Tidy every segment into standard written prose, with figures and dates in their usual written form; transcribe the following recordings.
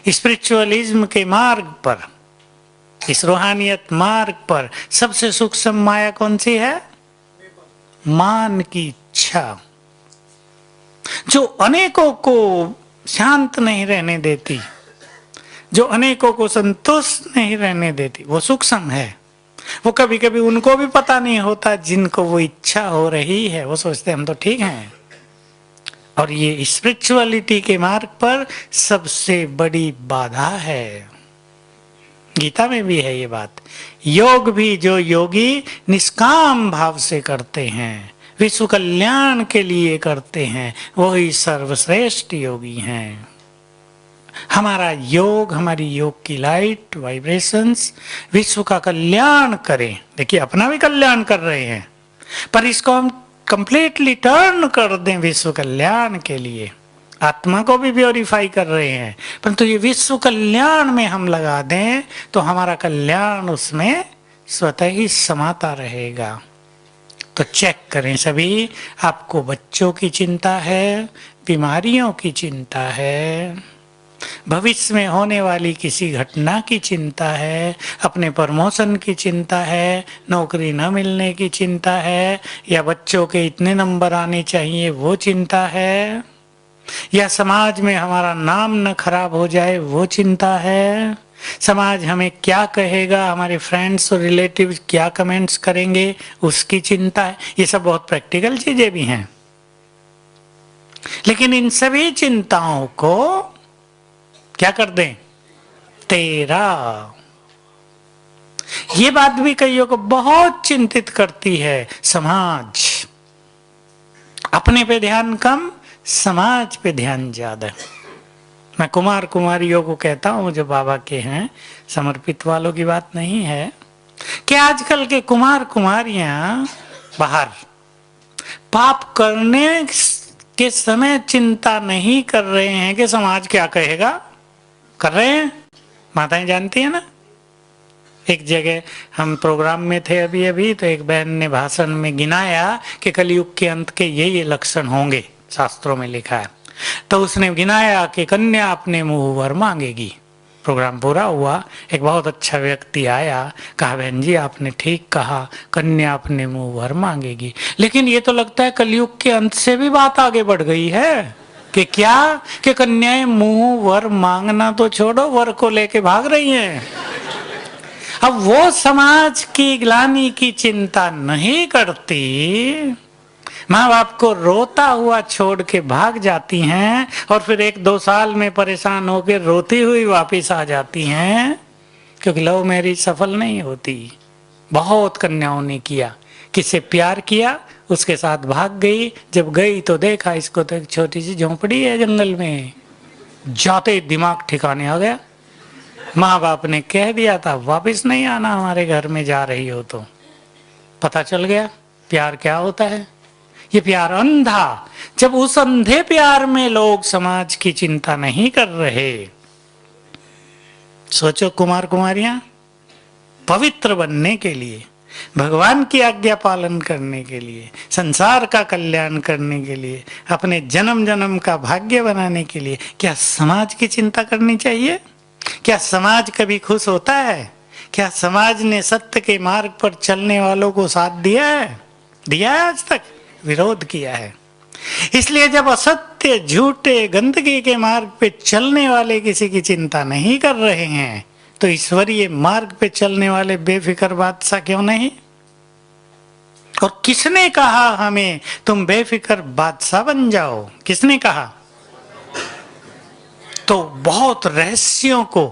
Spiritualism के मार्ग पर, इस रूहानियत मार्ग पर सबसे सूक्ष्म माया कौन सी है? मान की इच्छा, जो अनेकों को शांत नहीं रहने देती, जो अनेकों को संतुष्ट नहीं रहने देती, वो सूक्ष्म है। वो कभी कभी उनको भी पता नहीं होता जिनको वो इच्छा हो रही है, वो सोचते हम तो ठीक हैं। और ये स्पिरिचुअलिटी के मार्ग पर सबसे बड़ी बाधा है। गीता में भी है ये बात। योग भी जो योगी निष्काम भाव से करते हैं, विश्व कल्याण के लिए करते हैं, वही सर्वश्रेष्ठ योगी हैं। हमारा योग, हमारी योग की लाइट वाइब्रेशंस विश्व का कल्याण करें। देखिए अपना भी कल्याण कर रहे हैं, पर इसको हम कंप्लीटली टर्न कर दें विश्व कल्याण के लिए। आत्मा को भी प्योरीफाई कर रहे हैं, परंतु ये विश्व कल्याण में हम लगा दें तो हमारा कल्याण उसमें स्वतः ही समाता रहेगा। तो चेक करें सभी, आपको बच्चों की चिंता है, बीमारियों की चिंता है, भविष्य में होने वाली किसी घटना की चिंता है, अपने प्रमोशन की चिंता है, नौकरी न मिलने की चिंता है, या बच्चों के इतने नंबर आने चाहिए वो चिंता है, या समाज में हमारा नाम न खराब हो जाए वो चिंता है, समाज हमें क्या कहेगा, हमारे फ्रेंड्स और रिलेटिव्स क्या कमेंट्स करेंगे उसकी चिंता है। ये सब बहुत प्रैक्टिकल चीजें भी हैं, लेकिन इन सभी चिंताओं को क्या कर दें? तेरा। ये बात भी कईयों को बहुत चिंतित करती है। समाज, अपने पे ध्यान कम, समाज पे ध्यान ज्यादा। मैं कुमार कुमारियों को कहता हूं जो बाबा के हैं, समर्पित वालों की बात नहीं है, कि आजकल के कुमार कुमारियां बाहर पाप करने के समय चिंता नहीं कर रहे हैं कि समाज क्या कहेगा, कर रहे हैं। माताएं जानती है ना, एक जगह हम प्रोग्राम में थे अभी अभी, तो एक बहन ने भाषण में गिनाया कि कलयुग के अंत के ये लक्षण होंगे, शास्त्रों में लिखा है। तो उसने गिनाया कि कन्या अपने मुंह वर मांगेगी। प्रोग्राम पूरा हुआ, एक बहुत अच्छा व्यक्ति आया, कहा बहन जी आपने ठीक कहा, कन्या अपने मुंह वर मांगेगी, लेकिन ये तो लगता है कलयुग के अंत से भी बात आगे बढ़ गई है कि क्या, कि कन्याएं मुंह वर मांगना तो छोड़ो, वर को लेके भाग रही हैं। अब वो समाज की ग्लानि की चिंता नहीं करती, माँ बाप को रोता हुआ छोड़ के भाग जाती हैं, और फिर 1-2 साल में परेशान होकर रोती हुई वापस आ जाती हैं, क्योंकि लव मैरिज सफल नहीं होती। बहुत कन्याओं ने किया, किससे प्यार किया, उसके साथ भाग गई, जब गई तो देखा इसको तो एक छोटी सी झोंपड़ी है जंगल में, जाते दिमाग ठिकाने आ गया। माँ बाप ने कह दिया था वापस नहीं आना हमारे घर में जा रही हो, तो पता चल गया प्यार क्या होता है। ये प्यार अंधा। जब उस अंधे प्यार में लोग समाज की चिंता नहीं कर रहे, सोचो कुमार कुमारियां पवित्र बनने के लिए, भगवान की आज्ञा पालन करने के लिए, संसार का कल्याण करने के लिए, अपने जन्म जन्म का भाग्य बनाने के लिए क्या समाज की चिंता करनी चाहिए? क्या समाज कभी खुश होता है? क्या समाज ने सत्य के मार्ग पर चलने वालों को साथ दिया है? दिया है? आज तक विरोध किया है। इसलिए जब असत्य, झूठे, गंदगी के मार्ग पे चलने वाले किसी की चिंता नहीं कर रहे हैं, तो ईश्वरीय मार्ग पे चलने वाले बेफिक्र बादशाह क्यों नहीं? और किसने कहा हमें तुम बेफिक्र बादशाह बन जाओ? किसने कहा? तो बहुत रहस्यों को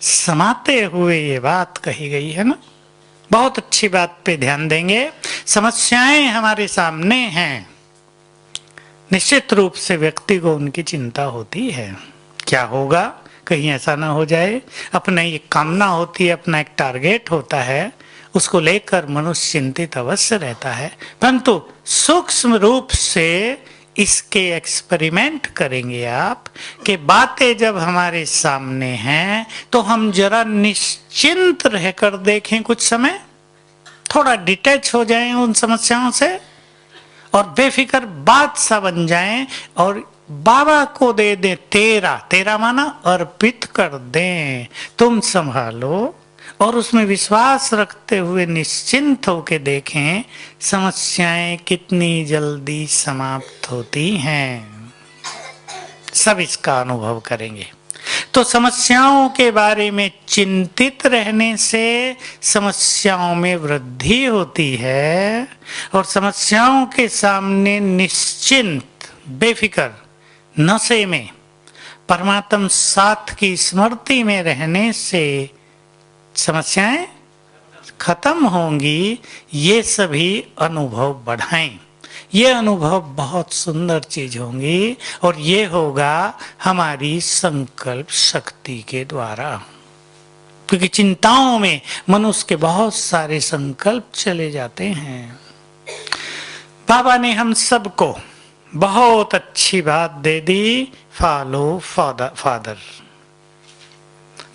समाते हुए ये बात कही गई है ना। बहुत अच्छी बात पे ध्यान देंगे। समस्याएं हमारे सामने हैं, निश्चित रूप से व्यक्ति को उनकी चिंता होती है, क्या होगा, कहीं ऐसा ना हो जाए। अपना एक कामना होती है, अपना एक टारगेट होता है, उसको लेकर मनुष्य चिंतित अवश्य रहता है, परंतु सूक्ष्म रूप से इसके एक्सपेरिमेंट करेंगे आप कि बातें जब हमारे सामने हैं तो हम जरा निश्चिंत रहकर देखें, कुछ समय थोड़ा डिटैच हो जाएं उन समस्याओं से और बेफिक्र बादशाह बन जाएं और बाबा को दे दे, तेरा तेरा माना अर्पित कर दें, तुम संभालो, और उसमें विश्वास रखते हुए निश्चिंत होके देखें समस्याएं कितनी जल्दी समाप्त होती हैं। सब इसका अनुभव करेंगे। तो समस्याओं के बारे में चिंतित रहने से समस्याओं में वृद्धि होती है, और समस्याओं के सामने निश्चिंत बेफिक्र नशे में परमात्म साथ की स्मृति में रहने से समस्याएं खत्म होंगी। ये सभी अनुभव बढ़ाएं। ये अनुभव बहुत सुंदर चीज होंगी, और ये होगा हमारी संकल्प शक्ति के द्वारा, क्योंकि चिंताओं में मनुष्य के बहुत सारे संकल्प चले जाते हैं। बाबा ने हम सबको बहुत अच्छी बात दे दी, फॉलो फादर।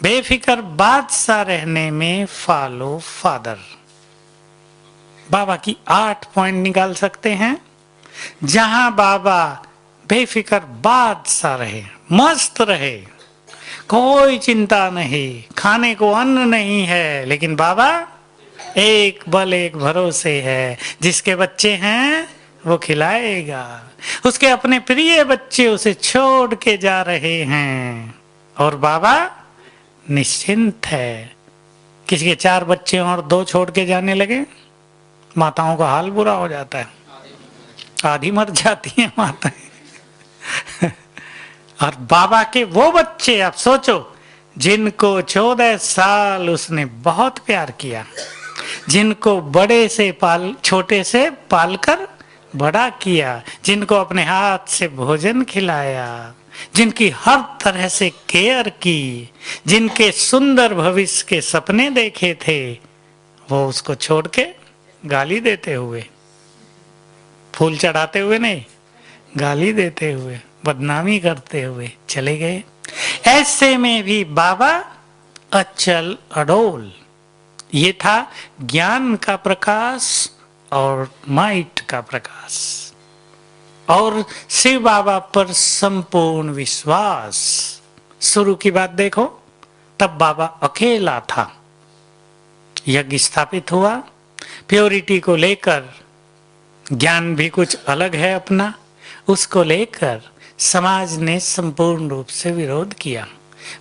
बेफिक्र बादशाह रहने में फॉलो फादर। बाबा की 8 पॉइंट निकाल सकते हैं, जहां बाबा बेफिक्र बादशाह रहे, मस्त रहे, कोई चिंता नहीं, खाने को अन्न नहीं है, लेकिन बाबा एक बल एक भरोसे है, जिसके बच्चे हैं वो खिलाएगा। उसके अपने प्रिय बच्चे उसे छोड़ के जा रहे हैं, और बाबा निश्चिंत है। किसी के 4 बच्चे और 2 छोड़ के जाने लगे, माताओं का हाल बुरा हो जाता है, आधी मर जाती हैं माताएं। और बाबा के वो बच्चे, आप सोचो, जिनको 14 साल उसने बहुत प्यार किया, जिनको बड़े से छोटे से पालकर बड़ा किया, जिनको अपने हाथ से भोजन खिलाया, जिनकी हर तरह से केयर की, जिनके सुंदर भविष्य के सपने देखे थे, वो उसको छोड़ के गाली देते हुए, फूल चढ़ाते हुए नहीं, गाली देते हुए, बदनामी करते हुए चले गए। ऐसे में भी बाबा अचल अडोल। ये था ज्ञान का प्रकाश और माइट का प्रकाश, और शिव बाबा पर संपूर्ण विश्वास। शुरू की बात देखो, तब बाबा अकेला था, यज्ञ स्थापित हुआ, प्योरिटी को लेकर, ज्ञान भी कुछ अलग है अपना, उसको लेकर समाज ने संपूर्ण रूप से विरोध किया।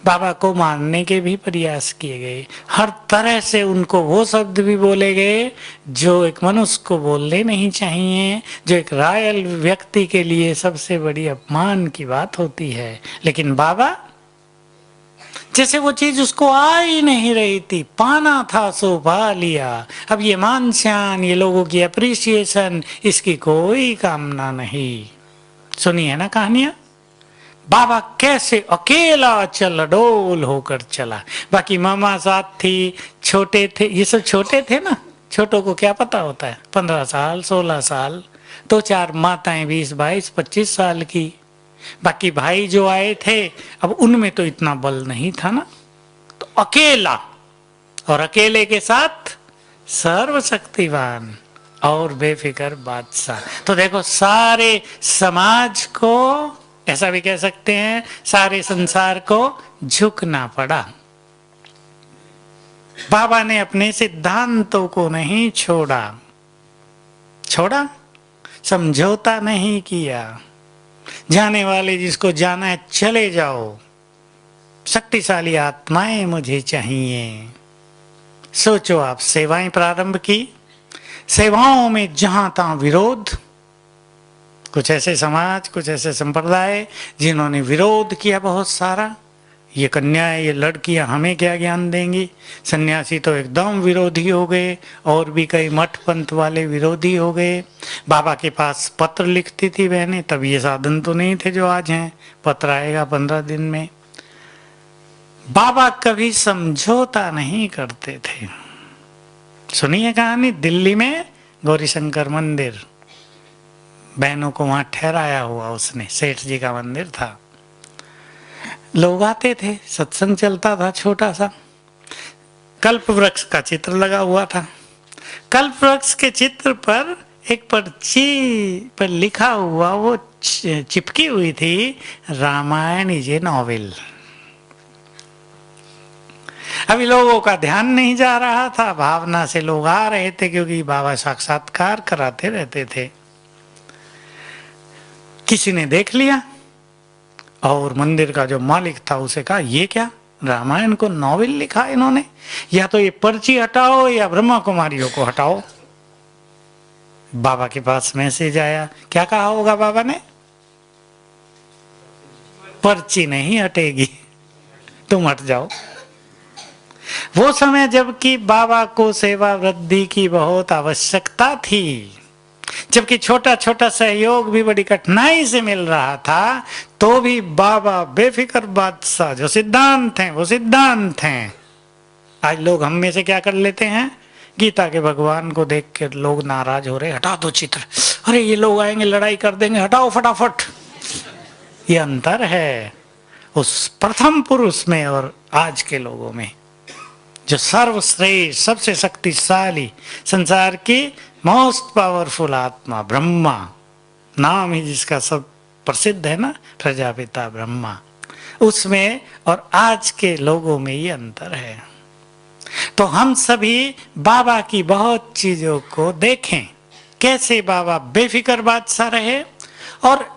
बाबा को मारने के भी प्रयास किए गए, हर तरह से उनको वो शब्द भी बोले गए जो एक मनुष्य को बोलने नहीं चाहिए, जो एक रॉयल व्यक्ति के लिए सबसे बड़ी अपमान की बात होती है। लेकिन बाबा जैसे वो चीज उसको आ ही नहीं रही थी, पाना था सो पा लिया। अब ये मान शान, ये लोगों की अप्रिसिएशन, इसकी कोई कामना नहीं। सुनी है ना कहानियां, बाबा कैसे अकेला चल डोल होकर चला। बाकी मामा साथ थी, छोटे थे, ये सब छोटे थे ना, छोटों को क्या पता होता है, 15 साल 16 साल, 2-4 माताएं 20 22 25 साल की। बाकी भाई जो आए थे, अब उनमें तो इतना बल नहीं था ना, तो अकेला, और अकेले के साथ सर्वशक्तिवान और बेफिक्र बादशाह। तो देखो, सारे समाज को, ऐसा भी कह सकते हैं, सारे संसार को झुकना पड़ा। बाबा ने अपने सिद्धांतों को नहीं छोड़ा, समझौता नहीं किया। जाने वाले जिसको जाना है चले जाओ, शक्तिशाली आत्माएं मुझे चाहिए। सोचो, आप सेवाएं प्रारंभ की, सेवाओं में जहां तहां विरोध, कुछ ऐसे समाज, कुछ ऐसे संप्रदाय जिन्होंने विरोध किया बहुत सारा, ये कन्याएं, ये लड़कियां हमें क्या ज्ञान देंगी। सन्यासी तो एकदम विरोधी हो गए, और भी कई मठ पंथ वाले विरोधी हो गए। बाबा के पास पत्र लिखती थी बहनें, तब ये साधन तो नहीं थे जो आज हैं, पत्र आएगा 15 दिन में। बाबा कभी समझौता नहीं करते थे। सुनिए कहानी, दिल्ली में गौरीशंकर मंदिर, बहनों को वहां ठहराया हुआ उसने, सेठ जी का मंदिर था। लोग आते थे, सत्संग चलता था छोटा सा, कल्प वृक्ष का चित्र लगा हुआ था। कल्प वृक्ष के चित्र पर एक पर्ची पर लिखा हुआ वो चिपकी हुई थी रामायण इज ए नॉवेल। अभी लोगों का ध्यान नहीं जा रहा था, भावना से लोग आ रहे थे क्योंकि बाबा साक्षात्कार कराते रहते थे। किसी ने देख लिया और मंदिर का जो मालिक था उसे कहा, ये क्या रामायण को नॉवेल लिखा इन्होंने, या तो ये पर्ची हटाओ या ब्रह्मा कुमारियों को हटाओ। बाबा के पास मैसेज आया, क्या कहा होगा बाबा ने? पर्ची नहीं हटेगी, तुम हट जाओ। वो समय जबकि बाबा को सेवा वृद्धि की बहुत आवश्यकता थी, जबकि छोटा छोटा सहयोग भी बड़ी कठिनाई से मिल रहा था, तो भी बाबा बेफिक्र बादशाह जो सिद्धांत हैं वो सिद्धांत हैं। आज लोग हम में से क्या कर लेते हैं, गीता के भगवान को देख के लोग नाराज हो रहे, हटा दो चित्र, अरे ये लोग आएंगे लड़ाई कर देंगे, हटाओ फटाफट। ये अंतर है उस प्रथम पुरुष में और आज के लोगों में। जो सर्वश्रेष्ठ सबसे शक्तिशाली संसार की मोस्ट पावरफुल आत्मा ब्रह्मा, नाम ही जिसका सब प्रसिद्ध है ना, प्रजापिता ब्रह्मा, उसमें और आज के लोगों में ये अंतर है। तो हम सभी बाबा की बहुत चीजों को देखें, कैसे बाबा बेफिक्र बादशाह रहे, और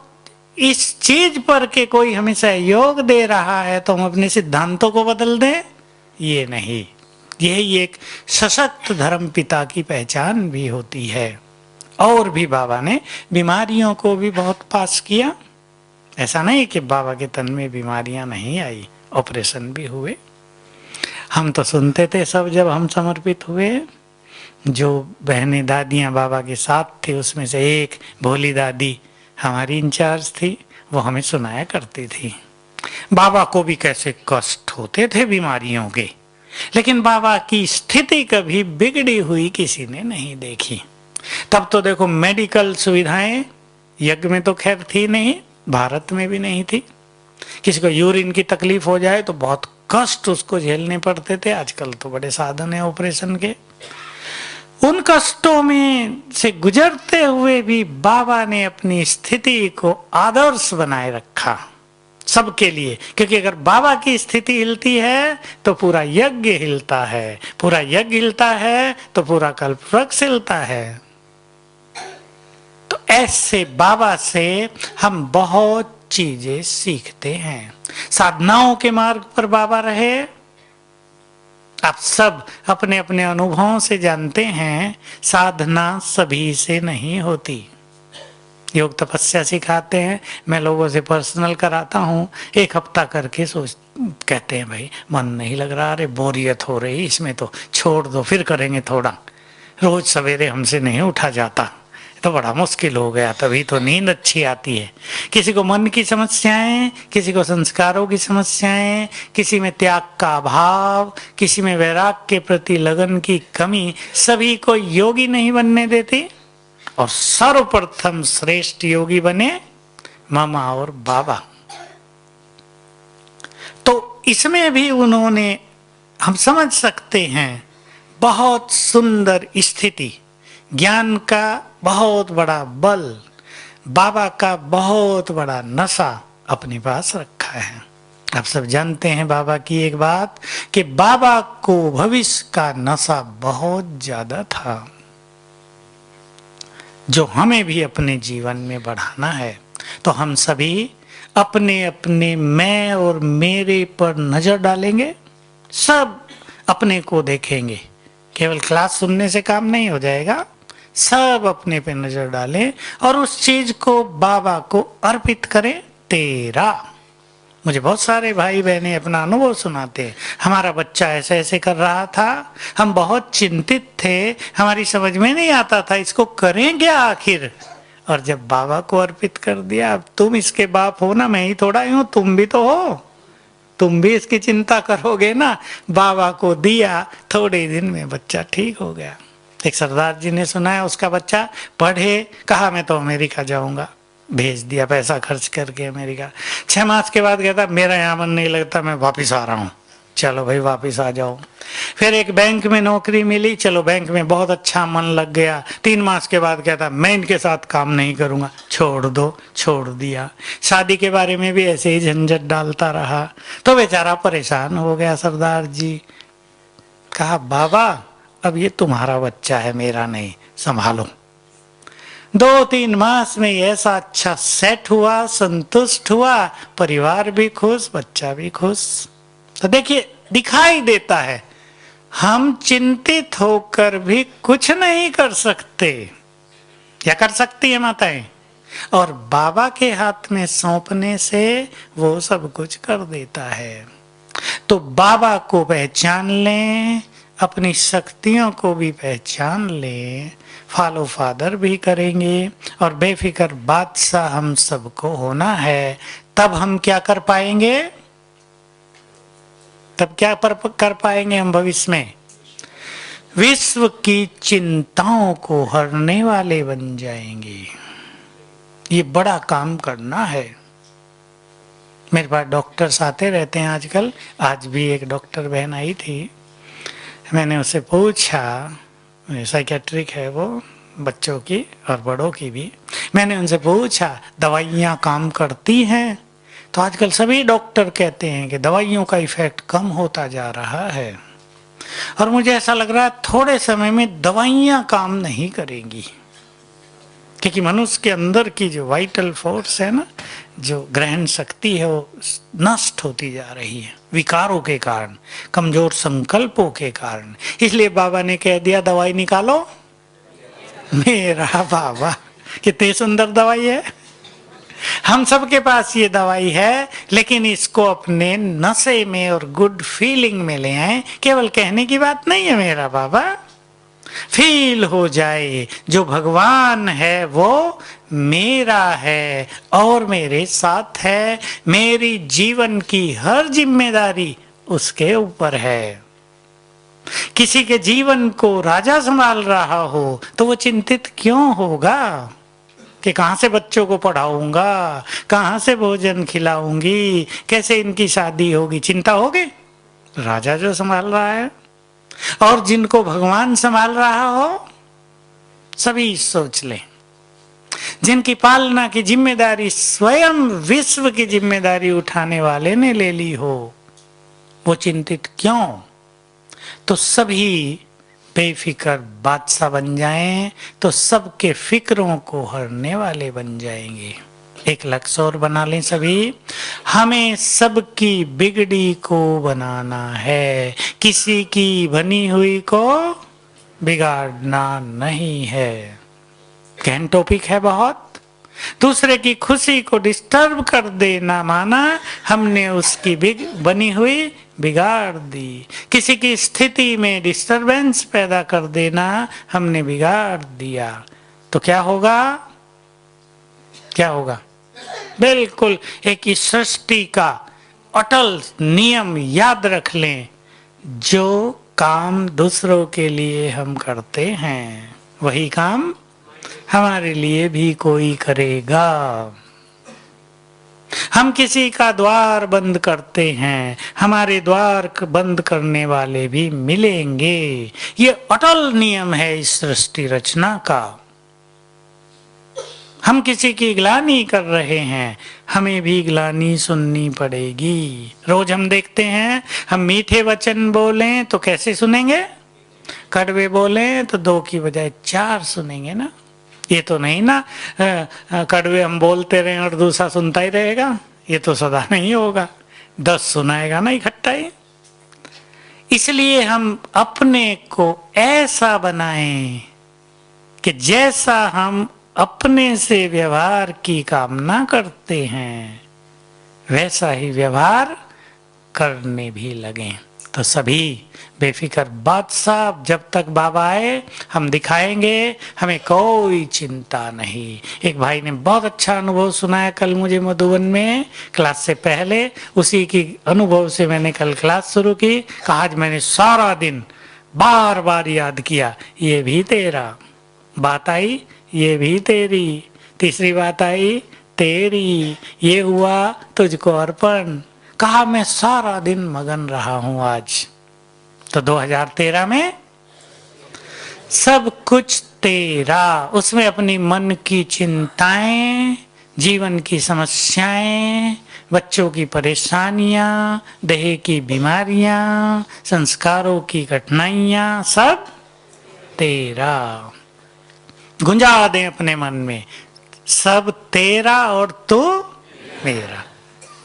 इस चीज पर के कोई हमें सहयोग दे रहा है तो हम अपने सिद्धांतों को बदल दें, ये नहीं। यही एक सशक्त धर्म पिता की पहचान भी होती है। और भी बाबा ने बीमारियों को भी बहुत पास किया, ऐसा नहीं कि बाबा के तन में बीमारियां नहीं आई, ऑपरेशन भी हुए। हम तो सुनते थे सब जब हम समर्पित हुए, जो बहनें दादियां बाबा के साथ थी उसमें से एक भोली दादी हमारी इंचार्ज थी, वो हमें सुनाया करती थी बाबा को भी कैसे कष्ट होते थे बीमारियों के, लेकिन बाबा की स्थिति कभी बिगड़ी हुई किसी ने नहीं देखी। तब तो देखो मेडिकल सुविधाएं यज्ञ में तो खैर थी नहीं, भारत में भी नहीं थी। किसी को यूरिन की तकलीफ हो जाए तो बहुत कष्ट उसको झेलने पड़ते थे, आजकल तो बड़े साधन है ऑपरेशन के। उन कष्टों में से गुजरते हुए भी बाबा ने अपनी स्थिति को आदर्श बनाए रखा सबके लिए, क्योंकि अगर बाबा की स्थिति हिलती है तो पूरा यज्ञ हिलता है, पूरा यज्ञ हिलता है तो पूरा कल्प वृक्ष हिलता है। तो ऐसे बाबा से हम बहुत चीजें सीखते हैं। साधनाओं के मार्ग पर बाबा रहे, आप सब अपने अपने अनुभवों से जानते हैं, साधना सभी से नहीं होती। योग तपस्या सिखाते हैं, मैं लोगों से पर्सनल कराता हूँ, एक हफ्ता करके कहते हैं भाई मन नहीं लग रहा, अरे बोरियत हो रही, इसमें तो छोड़ दो फिर करेंगे थोड़ा, रोज सवेरे हमसे नहीं उठा जाता, तो बड़ा मुश्किल हो गया, तभी तो नींद अच्छी आती है। किसी को मन की समस्याएं, किसी को संस्कारों की समस्याएं, किसी में त्याग का अभाव, किसी में वैराग के प्रति लगन की कमी, सभी को योगी नहीं बनने देती। और सर्वप्रथम श्रेष्ठ योगी बने मामा और बाबा। तो इसमें भी उन्होंने, हम समझ सकते हैं, बहुत सुंदर स्थिति, ज्ञान का बहुत बड़ा बल, बाबा का बहुत बड़ा नशा अपने पास रखा है। आप सब जानते हैं बाबा की एक बात, कि बाबा को भविष्य का नशा बहुत ज्यादा था, जो हमें भी अपने जीवन में बढ़ाना है। तो हम सभी अपने अपने मैं और मेरे पर नजर डालेंगे, सब अपने को देखेंगे, केवल क्लास सुनने से काम नहीं हो जाएगा, सब अपने पे नजर डालें और उस चीज को बाबा को अर्पित करें। तेरा, मुझे बहुत सारे भाई बहनें अपना अनुभव सुनाते हैं, हमारा बच्चा ऐसे ऐसे कर रहा था, हम बहुत चिंतित थे, हमारी समझ में नहीं आता था इसको करें क्या आखिर, और जब बाबा को अर्पित कर दिया, अब तुम इसके बाप हो ना, मैं ही थोड़ा ही हूं, तुम भी तो हो, तुम भी इसकी चिंता करोगे ना। बाबा को दिया, थोड़े दिन में बच्चा ठीक हो गया। एक सरदार जी ने सुनाया, उसका बच्चा पढ़े, कहा मैं तो अमेरिका जाऊंगा, भेज दिया पैसा खर्च करके अमेरिका। 6 मास के बाद कहता मेरा यहाँ मन नहीं लगता, मैं वापिस आ रहा हूँ। चलो भाई वापिस आ जाओ। फिर एक बैंक में नौकरी मिली, चलो बैंक में बहुत अच्छा मन लग गया। 3 मास के बाद कहता मैं इनके साथ काम नहीं करूंगा, छोड़ दो, छोड़ दिया। शादी के बारे में भी ऐसे ही झंझट डालता रहा, तो बेचारा परेशान हो गया। सरदार जी कहा बाबा अब ये तुम्हारा बच्चा है, मेरा नहीं, संभालो। 2-3 मास में ऐसा अच्छा सेट हुआ, संतुष्ट हुआ, परिवार भी खुश, बच्चा भी खुश। तो देखिए दिखाई देता है हम चिंतित होकर भी कुछ नहीं कर सकते, या कर सकती है माताएं, और बाबा के हाथ में सौंपने से वो सब कुछ कर देता है। तो बाबा को पहचान लें, अपनी शक्तियों को भी पहचान लें, फॉलो फादर भी करेंगे, और बेफिक्र बादशाह हम सबको होना है। तब हम क्या कर पाएंगे? तब क्या कर पाएंगे हम भविष्य में? विश्व की चिंताओं को हरने वाले बन जाएंगे। ये बड़ा काम करना है। मेरे पास डॉक्टर्स आते रहते हैं आजकल। आज भी एक डॉक्टर बहन आई थी, मैंने उससे पूछा, साइकेट्रिक है वो, बच्चों की और बड़ों की भी। मैंने उनसे पूछा दवाइयाँ काम करती हैं? तो आजकल सभी डॉक्टर कहते हैं कि दवाइयों का इफेक्ट कम होता जा रहा है, और मुझे ऐसा लग रहा है थोड़े समय में दवाइयाँ काम नहीं करेंगी, क्योंकि मनुष्य के अंदर की जो वाइटल फोर्स है ना, जो ग्रहण शक्ति है, वो नष्ट होती जा रही है विकारों के कारण, कमजोर संकल्पों के कारण। इसलिए बाबा ने कह दिया दवाई निकालो। मेरा बाबा कितनी सुंदर दवाई है। हम सबके पास ये दवाई है, लेकिन इसको अपने नशे में और गुड फीलिंग में ले आए। केवल कहने की बात नहीं है मेरा बाबा, फील हो जाए जो भगवान है वो मेरा है और मेरे साथ है, मेरी जीवन की हर जिम्मेदारी उसके ऊपर है। किसी के जीवन को राजा संभाल रहा हो तो वो चिंतित क्यों होगा कि कहां से बच्चों को पढ़ाऊंगा, कहां से भोजन खिलाऊंगी, कैसे इनकी शादी होगी? चिंता होगी राजा जो संभाल रहा है। और जिनको भगवान संभाल रहा हो, सभी सोच लें, जिनकी पालना की जिम्मेदारी स्वयं विश्व की जिम्मेदारी उठाने वाले ने ले ली हो, वो चिंतित क्यों? तो सभी बेफिक्र बादशाह बन जाएं तो सबके फिक्रों को हरने वाले बन जाएंगे। एक लक्ष्य और बना लें सभी, हमें सबकी बिगड़ी को बनाना है, किसी की बनी हुई को बिगाड़ना नहीं है। गहन टॉपिक है बहुत। दूसरे की खुशी को डिस्टर्ब कर देना माना हमने उसकी बनी हुई बिगाड़ दी। किसी की स्थिति में डिस्टरबेंस पैदा कर देना हमने बिगाड़ दिया। तो क्या होगा? क्या होगा? बिल्कुल एक सृष्टि का अटल नियम याद रख लें, जो काम दूसरों के लिए हम करते हैं वही काम हमारे लिए भी कोई करेगा। हम किसी का द्वार बंद करते हैं, हमारे द्वार बंद करने वाले भी मिलेंगे। ये अटल नियम है इस सृष्टि रचना का। हम किसी की ग्लानि कर रहे हैं, हमें भी ग्लानि सुननी पड़ेगी। रोज हम देखते हैं, हम मीठे वचन बोलें तो कैसे सुनेंगे? कड़वे बोलें तो 2 की बजाय 4 सुनेंगे ना। ये तो नहीं ना कड़वे हम बोलते रहे और दूसरा सुनता ही रहेगा, ये तो सदा नहीं होगा, 10 सुनाएगा ना इकट्ठा ही। इसलिए हम अपने को ऐसा बनाएं कि जैसा हम अपने से व्यवहार की कामना करते हैं वैसा ही व्यवहार करने भी लगें। तो सभी बेफिक्र बादशाह, जब तक बाबा आए हम दिखाएंगे, हमें कोई चिंता नहीं। एक भाई ने बहुत अच्छा अनुभव सुनाया कल मुझे मधुबन में क्लास से पहले, उसी की अनुभव से मैंने कल क्लास शुरू की। कहा आज मैंने सारा दिन बार बार याद किया, ये भी तेरा, बात आई ये भी तेरी, तीसरी बात आई तेरी, ये हुआ तुझको अर्पण। कहा मैं सारा दिन मगन रहा हूं आज। तो 2013 में सब कुछ तेरा, उसमें अपनी मन की चिंताएं, जीवन की समस्याएं, बच्चों की परेशानियां, देह की बीमारियां, संस्कारों की कठिनाइयां, सब तेरा। गुंजा दें अपने मन में, सब तेरा और तू मेरा।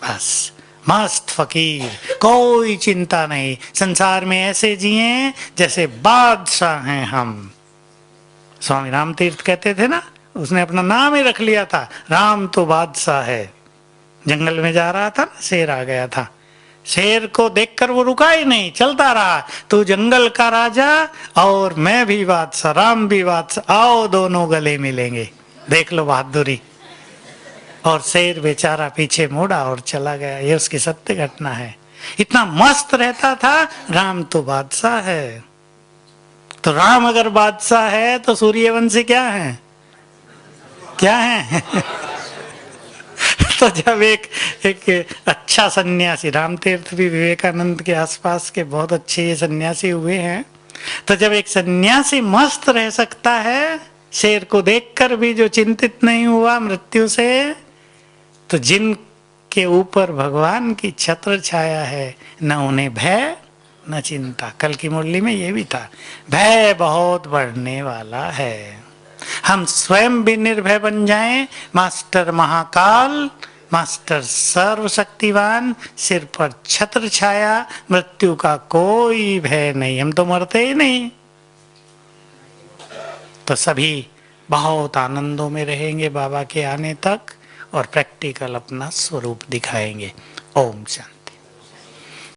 बस मस्त फकीर, कोई चिंता नहीं, संसार में ऐसे जिए जैसे बादशाह हैं हम। स्वामी राम तीर्थ कहते थे ना, उसने अपना नाम ही रख लिया था, राम तो बादशाह है। जंगल में जा रहा था ना, शेर आ गया था, शेर को देखकर वो रुका ही नहीं, चलता रहा, तू जंगल का राजा और मैं भी बादशाह, राम भी बादशाह, आओ दोनों गले मिलेंगे। देख लो बहादुरी। और शेर बेचारा पीछे मुड़ा और चला गया। ये उसकी सत्य घटना है। इतना मस्त रहता था, राम तो बादशाह है। तो राम अगर बादशाह है तो सूर्यवंशी क्या है, क्या है? तो जब एक अच्छा सन्यासी, राम तीर्थ भी विवेकानंद के आसपास के बहुत अच्छे सन्यासी हुए हैं, तो जब एक सन्यासी मस्त रह सकता है, शेर को देखकर भी जो चिंतित नहीं हुआ मृत्यु से, तो जिनके ऊपर भगवान की छत्र छाया है, न उन्हें भय न चिंता। कल की मुरली में ये भी था, भय बहुत बढ़ने वाला है। हम स्वयं भी निर्भय बन जाएं, मास्टर महाकाल, मास्टर सर्वशक्तिवान, सिर पर छत्र छाया, मृत्यु का कोई भय नहीं, हम तो मरते ही नहीं। तो सभी बहुत आनंदों में रहेंगे बाबा के आने तक और प्रैक्टिकल अपना स्वरूप दिखाएंगे। ओम शांति।